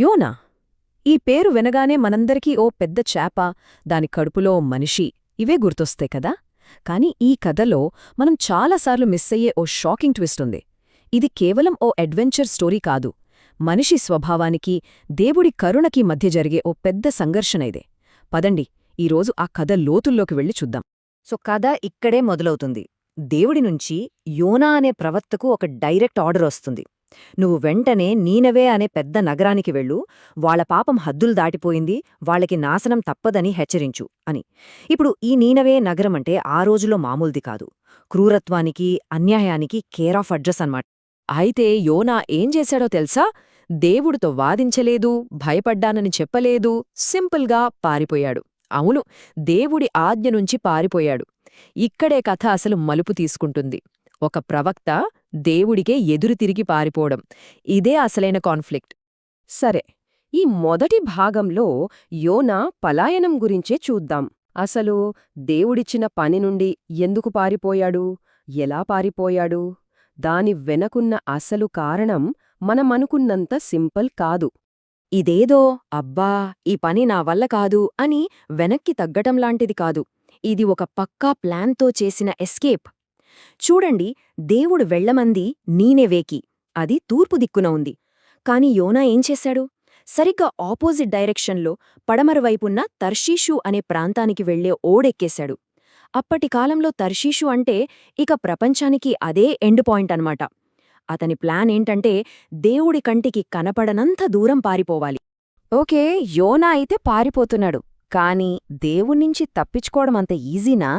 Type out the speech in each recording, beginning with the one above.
యోనా ఈ పేరు వినగానే మనందరికీ ఓ పెద్ద చేప, దాని కడుపులో ఓ మనిషి ఇవే గుర్తొస్తాయి కదా. కాని ఈ కథలో మనం చాలాసార్లు మిస్సయ్యే ఓ షాకింగ్ ట్విస్ట్ ఉంది. ఇది కేవలం ఓ అడ్వెంచర్ స్టోరీ కాదు, మనిషి స్వభావానికి, దేవుడి కరుణకి మధ్య జరిగే ఓ పెద్ద సంఘర్షణ ఇదే. పదండి, ఈరోజు ఆ కథ లోతుల్లోకి వెళ్ళి చూద్దాం. కథ ఇక్కడే మొదలవుతుంది. దేవుడి నుంచి యోనా అనే ప్రవక్తకు ఒక డైరెక్ట్ ఆర్డర్ వస్తుంది. నువ్వు వెంటనే నీనవే అనే పెద్ద నగరానికి వెళ్ళు, వాళ్ల పాపం హద్దులు దాటిపోయింది, వాళ్ళకి నాశనం తప్పదని హెచ్చరించు అని. ఇప్పుడు ఈ నీనవే నగరమంటే ఆ రోజులో మామూలుది కాదు. క్రూరత్వానికి, అన్యాయానికి కేర్ ఆఫ్ అడ్రస్ అన్నమాట. అయితే యోనా ఏం చేశాడో తెలుసా? దేవుడితో వాదించలేదు, భయపడ్డానని చెప్పలేదు, సింపుల్గా పారిపోయాడు. అవును, దేవుడి ఆజ్ఞ నుంచి పారిపోయాడు. ఇక్కడే కథ అసలు మలుపు తీసుకుంటుంది. ఒక ప్రవక్త దేవుడికే ఎదురు తిరిగి పారిపోవడం, ఇదే అసలైన కాన్ఫ్లిక్ట్. సరే, ఈ మొదటి భాగంలో యోనా పలాయనం గురించే చూద్దాం. అసలు దేవుడిచ్చిన పని నుండి ఎందుకు పారిపోయాడు, ఎలా పారిపోయాడు, దాని వెనకున్న అసలు కారణం మనమనుకున్నంత సింపుల్ కాదు. ఇదేదో అబ్బా ఈ పని నా వల్ల కాదు అని వెనక్కి తగ్గటంలాంటిది కాదు. ఇది ఒక పక్కా ప్లాన్తో చేసిన ఎస్కేప్. చూడండి, దేవుడు వెళ్లమంది నీనెవేకి, అది తూర్పు దిక్కున ఉంది. కాని యోనా ఏం చేశాడు? సరిగ్గా ఆపోజిట్ డైరెక్షన్లో పడమరవైపున్న తర్షీషు అనే ప్రాంతానికి వెళ్లే ఓడెక్కేశాడు. అప్పటి కాలంలో తర్షీషు అంటే ఇక ప్రపంచానికి అదే ఎండ్ పాయింట్ అన్నమాట. అతని ప్లాన్ ఏంటంటే దేవుడి కంటికి కనపడనంత దూరం పారిపోవాలి. ఓకే, యోనా అయితే పారిపోతున్నాడు, కాని దేవుణ్ణించి తప్పించుకోవడం అంత ఈజీనా?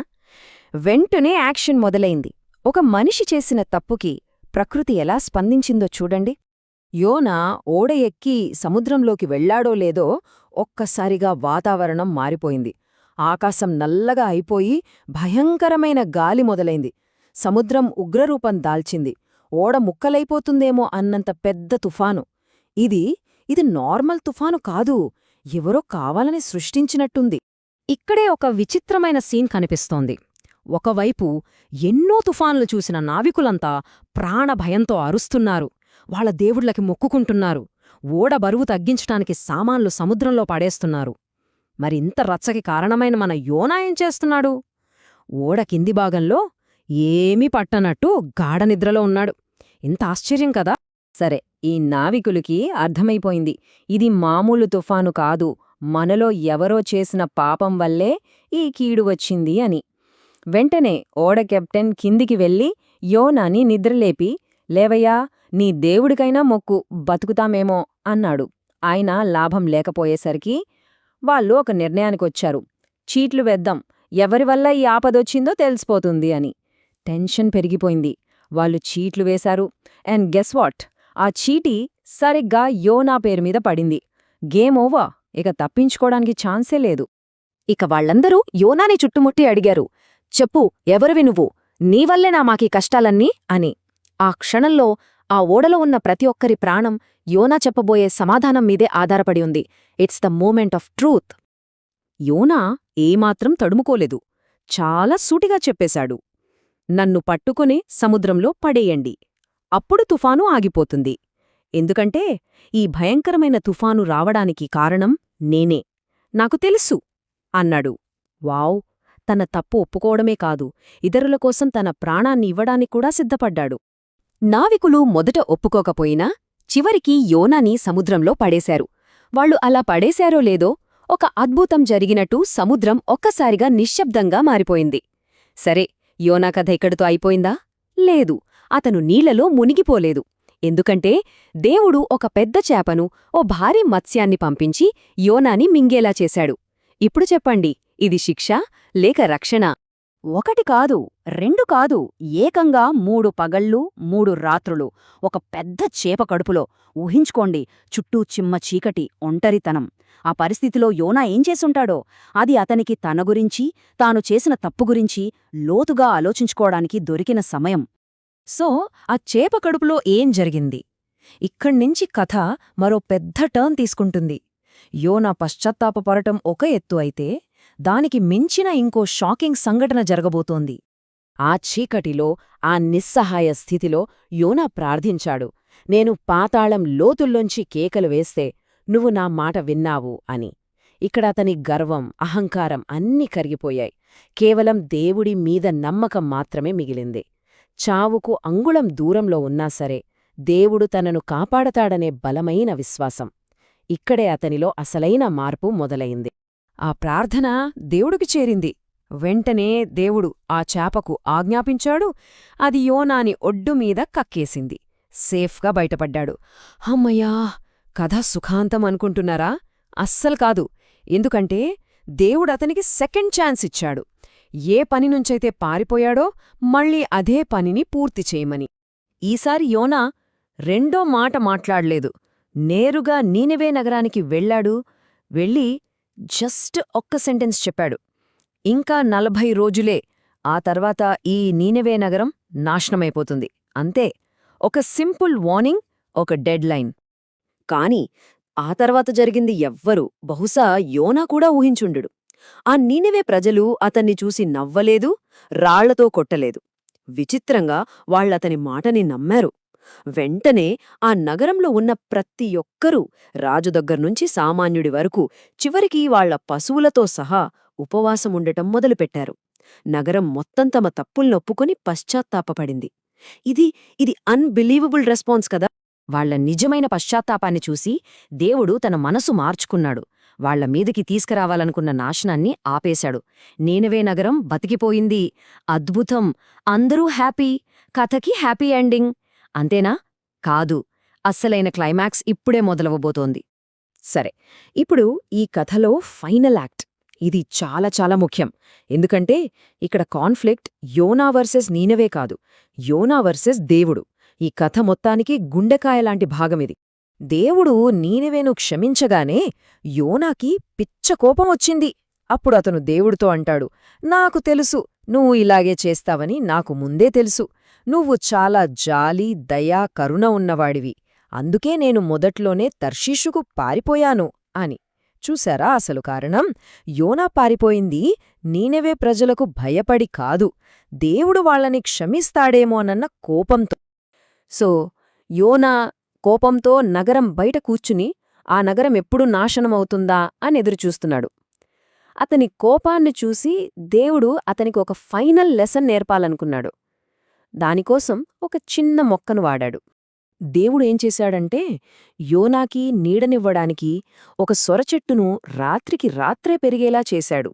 వెంటనే యాక్షన్ మొదలైంది. ఒక మనిషి చేసిన తప్పుకి ప్రకృతి ఎలా స్పందించిందో చూడండి. యోనా ఓడ ఎక్కి సముద్రంలోకి వెళ్లాడో లేదో ఒక్కసారిగా వాతావరణం మారిపోయింది. ఆకాశం నల్లగా అయిపోయి భయంకరమైన గాలి మొదలైంది. సముద్రం ఉగ్రరూపం దాల్చింది. ఓడ ముక్కలైపోతుందేమో అన్నంత పెద్ద తుఫాను. ఇది నార్మల్ తుఫాను కాదు, ఎవరో కావాలని సృష్టించినట్టుంది. ఇక్కడే ఒక విచిత్రమైన సీన్ కనిపిస్తోంది. ఒకవైపు ఎన్నో తుఫాన్లు చూసిన నావికులంతా ప్రాణభయంతో అరుస్తున్నారు, వాళ్ళ దేవుళ్లకి మొక్కుకుంటున్నారు, ఓడ బరువు తగ్గించటానికి సామాన్లు సముద్రంలో పడేస్తున్నారు. మరింత రచ్చకి కారణమైన మన యోనా ఏం చేస్తున్నాడు? ఓడ కింది భాగంలో ఏమీ పట్టనట్టు గాఢనిద్రలో ఉన్నాడు. ఇంత ఆశ్చర్యం కదా. సరే, ఈ నావికులకి అర్థమైపోయింది, ఇది మామూలు తుఫాను కాదు, మనలో ఎవరో చేసిన పాపం వల్లే ఈ కీడు వచ్చింది అని. వెంటనే ఓడ కెప్టెన్ కిందికి వెళ్ళి యోనాని నిద్రలేపి, లేవయ్యా, నీ దేవుడికైనా మొక్కు, బతుకుతామేమో అన్నాడు. ఆయన లాభం లేకపోయేసరికి వాళ్ళు ఒక నిర్ణయానికొచ్చారు. చీట్లు వేద్దాం, ఎవరివల్ల ఈ ఆపదొచ్చిందో తెలిసిపోతుంది అని. టెన్షన్ పెరిగిపోయింది. వాళ్ళు చీట్లు వేశారు. అండ్ గెస్ వాట్, ఆ చీటీ సరిగ్గా యోనా పేరు మీద పడింది. గేమ్ ఓవర్, ఇక తప్పించుకోవడానికి ఛాన్సే లేదు. ఇక వాళ్లందరూ యోనాని చుట్టుముట్టి అడిగారు, చెప్పు, ఎవరివి నువ్వు, నీవల్లేనా మాకీ కష్టాలన్నీ అని. ఆ క్షణంలో ఆ ఓడలో ఉన్న ప్రతి ఒక్కరి ప్రాణం యోనా చెప్పబోయే సమాధానం మీదే ఆధారపడి ఉంది. It's the moment of truth. Yona ఏమాత్రం తడుముకోలేదు. చాలా సూటిగా చెప్పేశాడు, నన్ను పట్టుకుని సముద్రంలో పడేయండి, అప్పుడు తుఫాను ఆగిపోతుంది. ఎందుకంటే ఈ భయంకరమైన తుఫాను రావడానికి కారణం నేనే, నాకు తెలుసు అన్నాడు. వావ్, తన తప్పు ఒప్పుకోవడమే కాదు, ఇతరుల కోసం తన ప్రాణాన్ని ఇవ్వడానికి కూడా సిద్ధపడ్డాడు. నావికులు మొదట ఒప్పుకోకపోయినా చివరికి యోనాని సముద్రంలో పడేశారు. వాళ్లు అలా పడేశారో లేదో, ఒక అద్భుతం జరిగినట్టు సముద్రం ఒక్కసారిగా నిశ్శబ్దంగా మారిపోయింది. సరే, యోనా కథ ఇక్కడితో అయిపోయిందా? లేదు, అతను నీళ్లలో మునిగిపోలేదు. ఎందుకంటే దేవుడు ఒక పెద్ద చేపను, ఓ భారీ మత్స్యాన్ని పంపించి యోనాని మింగేలా చేశాడు. ఇప్పుడు చెప్పండి, ఇది శిక్ష లేక రక్షణ? ఒకటి కాదు, రెండు కాదు, ఏకంగా 3 పగళ్ళు 3 రాత్రులు ఒక పెద్ద చేప కడుపులో. ఊహించుకోండి, చుట్టూ చిమ్మ చీకటి, ఒంటరితనం. ఆ పరిస్థితిలో యోనా ఏం చేసుంటాడో? అది అతనికి తన గురించి, తాను చేసిన తప్పు గురించి లోతుగా ఆలోచించుకోవడానికి దొరికిన సమయం. సో, ఆ చేప కడుపులో ఏం జరిగింది? ఇక్కడ్నించి కథ మరో పెద్ద టర్న్ తీసుకుంటుంది. యోనా పశ్చాత్తాపపడటం ఒక ఎత్తు అయితే, దానికి మించిన ఇంకో షాకింగ్ సంఘటన జరగబోతోంది. ఆ చీకటిలో, ఆ నిస్సహాయ స్థితిలో యోనా ప్రార్థించాడు, నేను పాతాళం లోతుల్లోంచి కేకలు వేస్తే నువ్వు నా మాట విన్నావు అని. ఇక్కడ అతని గర్వం, అహంకారం అన్నీ కరిగిపోయాయి. కేవలం దేవుడి మీద నమ్మకం మాత్రమే మిగిలింది. చావుకు అంగుళం దూరంలో ఉన్నా సరే దేవుడు తనను కాపాడతాడనే బలమైన విశ్వాసం. ఇక్కడే అతనిలో అసలైన మార్పు మొదలైంది. ఆ ప్రార్థన దేవుడికి చేరింది. వెంటనే దేవుడు ఆ చేపకు ఆజ్ఞాపించాడు. అది యోనాని ఒడ్డుమీద కక్కేసింది. సేఫ్గా బయటపడ్డాడు. హమ్మయ్యా, కథ సుఖాంతం అనుకుంటున్నారా? అస్సలు కాదు. ఎందుకంటే దేవుడతనికి సెకండ్ ఛాన్స్ ఇచ్చాడు. ఏ పనినుంచైతే పారిపోయాడో మళ్ళీ అదే పనిని పూర్తి చేయమని. ఈసారి యోనా రెండో మాట మాట్లాడలేదు. నేరుగా నీనెవే నగరానికి వెళ్ళాడు. వెళ్ళి జస్ట్ ఒక్క సెంటెన్స్ చెప్పాడు. ఇంకా 40 రోజులే, ఆ తర్వాత ఈ నీనెవే నగరం నాశనమైపోతుంది. అంతే. ఒక సింపుల్ వార్నింగ్, ఒక డెడ్ లైన్. కాని ఆ తర్వాత జరిగింది ఎవ్వరూ, బహుశా యోనా కూడా ఊహించుండడు. ఆ నీనెవే ప్రజలు అతన్ని చూసి నవ్వలేదు, రాళ్లతో కొట్టలేదు. విచిత్రంగా వాళ్లతని మాటని నమ్మారు. వెంటనే ఆ నగరంలో ఉన్న ప్రతి ఒక్కరూ, రాజు దగ్గర్నుంచి సామాన్యుడి వరకు, చివరికి వాళ్ల పశువులతో సహా ఉపవాసముండటం మొదలుపెట్టారు. నగరం మొత్తం తమ తప్పుల్నొప్పుకొని పశ్చాత్తాపపడింది. ఇది అన్బిలీవబుల్ రెస్పాన్స్ కదా. వాళ్ల నిజమైన పశ్చాత్తాపాన్ని చూసి దేవుడు తన మనసు మార్చుకున్నాడు. వాళ్ల మీదికి తీసుకురావాలనుకున్న నాశనాన్ని ఆపేశాడు. నీనెవే నగరం బతికిపోయింది. అద్భుతం! అందరూ హ్యాపీ. కథకి హ్యాపీ ఎండింగ్. అంతేనా? కాదు. అస్సలైన క్లైమాక్స్ ఇప్పుడే మొదలవబోతోంది. సరే, ఇప్పుడు ఈ కథలో ఫైనల్ యాక్ట్. ఇది చాలా చాలా ముఖ్యం. ఎందుకంటే ఇక్కడ కాన్ఫ్లిక్ట్ యోనా వర్సెస్ నీనెవే కాదు, యోనా వర్సెస్ దేవుడు. ఈ కథ మొత్తానికి గుండెకాయలాంటి భాగమిది. దేవుడు నీనెవేను క్షమించగానే యోనాకి పిచ్చ కోపమొచ్చింది. అప్పుడు అతను దేవుడితో అంటాడు, నాకు తెలుసు నువ్వు ఇలాగే చేస్తావని నాకు ముందే తెలుసు. నువ్వు చాలా జాలి, దయా, కరుణ ఉన్నవాడివి. అందుకే నేను మొదట్లోనే తర్షీషుకు పారిపోయాను అని. చూశారా అసలు కారణం? యోనా పారిపోయింది నీనెవే ప్రజలకు భయపడి కాదు, దేవుడు వాళ్ళని క్షమిస్తాడేమోనన్న కోపంతో. సో యోనా కోపంతో నగరం బయట కూర్చుని ఆ నగరం ఎప్పుడు నాశనమవుతుందా అని ఎదురుచూస్తున్నాడు. అతని కోపాన్ని చూసి దేవుడు అతనికి ఒక ఫైనల్ లెసన్ నేర్పాలనుకున్నాడు. దానికోసం ఒక చిన్న మొక్కను వాడాడు. దేవుడు ఏం చేశాడంటే యోనాకి నీడనివ్వడానికి ఒక సొరచెట్టును రాత్రికి రాత్రే పెరిగేలా చేశాడు.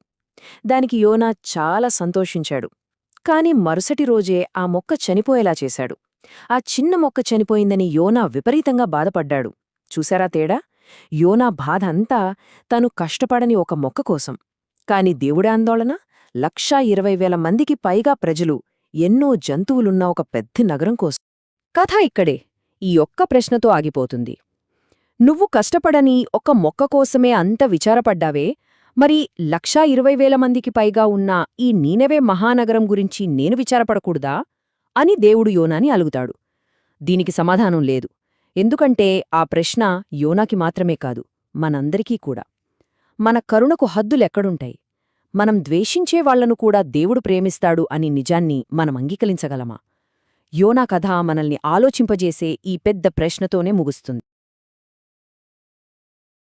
దానికి యోనా చాలా సంతోషించాడు. కాని మరుసటి రోజే ఆ మొక్క చనిపోయేలా చేశాడు. ఆ చిన్న మొక్క చనిపోయిందని యోనా విపరీతంగా బాధపడ్డాడు. చూశారా తేడా? యోనా బాధ అంతా తను కష్టపడని ఒక మొక్క కోసం. కాని దేవుడి ఆందోళన 1,20,000 మందికి పైగా ప్రజలు, ఎన్నో జంతువులున్న ఒక పెద్ద నగరం కోసం. కథ ఇక్కడే ఈ ఒక్క ప్రశ్నతో ఆగిపోతుంది. నువ్వు కష్టపడని ఒక మొక్క కోసమే అంత విచారపడ్డావే, మరి 1,20,000 మందికి పైగా ఉన్న ఈ నీనెవే మహానగరం గురించి నేను విచారపడకూడదా అని దేవుడు యోనాని అలుగుతాడు. దీనికి సమాధానం లేదు. ఎందుకంటే ఆ ప్రశ్న యోనాకి మాత్రమే కాదు, మనందరికీ కూడా. మన కరుణకు హద్దులెక్కడుంటాయి? మనం ద్వేషించే వాళ్లను కూడా దేవుడు ప్రేమిస్తాడు అని నిజాన్ని మనం అంగీకరించగలమా? యోనా కథ మనల్ని ఆలోచింపజేసే ఈ పెద్ద ప్రశ్నతోనే ముగుస్తుంది.